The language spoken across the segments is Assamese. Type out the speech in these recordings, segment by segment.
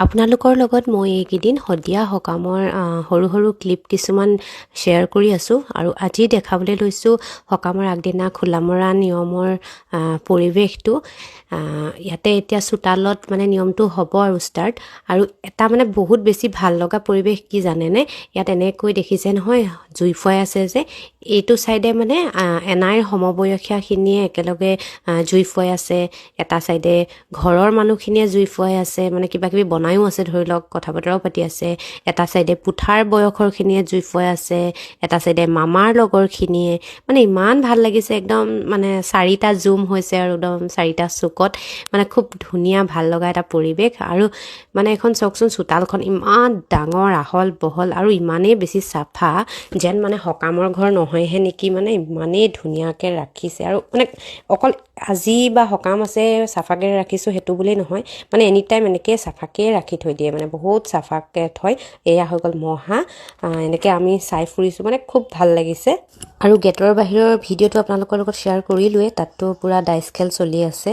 আপোনালোকৰ লগত মই এইকেইদিন শদিয়া সকামৰ সৰু সৰু ক্লিপ কিছুমান শ্বেয়াৰ কৰি আছোঁ আৰু আজি দেখাবলৈ লৈছোঁ সকামৰ আগদিনা খোলা মৰা নিয়মৰ পৰিৱেশটো। ইয়াতে এতিয়া চোতালত মানে নিয়মটো হ'ব আৰু ষ্টাৰ্ট। আৰু এটা মানে বহুত বেছি ভাল লগা পৰিৱেশ কি জানেনে, ইয়াত এনেকৈ দেখিছে নহয় জুই ফুৱাই আছে যে, এইটো ছাইডে মানে এনাইৰ সমবয়সীয়াখিনিয়ে একেলগে জুই ফুৱাই আছে, এটা ছাইডে ঘৰৰ মানুহখিনিয়ে জুই ফুৱাই আছে, মানে কিবা কিবি বনায়ো আছে, ধৰি লওক কথা বতৰাও পাতি আছে। এটা ছাইডে পুঠাৰ বয়সৰখিনিয়ে জুই ফুৱাই আছে, এটা ছাইডে মামাৰ লগৰখিনিয়ে, মানে ইমান ভাল লাগিছে একদম। মানে 4টা জুম হৈছে আৰু একদম 4টা চুকত, মানে খুব ধুনীয়া ভাল লগা এটা পৰিৱেশ। আৰু মানে এখন চাওকচোন, চোতালখন ইমান ডাঙৰ আহল বহল আৰু ইমানেই বেছি চাফা যেন মানে সকামৰ ঘৰ নহয়হে নেকি, মানে ইমানেই ধুনীয়াকৈ ৰাখিছে। আৰু মানে অকল আজি বা সকাম আছে চাফাকৈ ৰাখিছোঁ সেইটো বুলিয়েই নহয়, মানে এনি টাইম এনেকৈ চাফাকৈ ৰাখি থৈ দিয়ে, মানে বহুত চাফাকৈ থয়। এয়া হৈ গ'ল মহা, এনেকৈ আমি চাই ফুৰিছোঁ, মানে খুব ভাল লাগিছে। আৰু গেটৰ বাহিৰৰ ভিডিঅ'টো আপোনালোকৰ লগত শ্বেয়াৰ কৰিলোৱে, তাততো পূৰা ডাইচ খেল চলি আছে।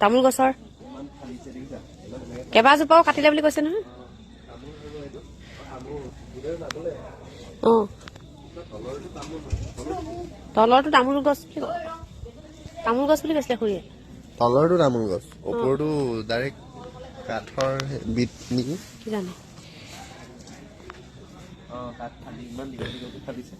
তামোল গছৰ কেইবাজোপাও কাটিলে বুলি কৈছে নহয়। অঁ, তলৰটো তামোল গছ বুলি কৈছিলে খুৰীয়ে। তলৰটো তামোল গছ, ওপৰটো ডাইৰেক্ট কাঠৰ বিট নেকি, কি জানো। কাঠ ফালি ইমান দীঘল দীঘলকৈ ফালিছে।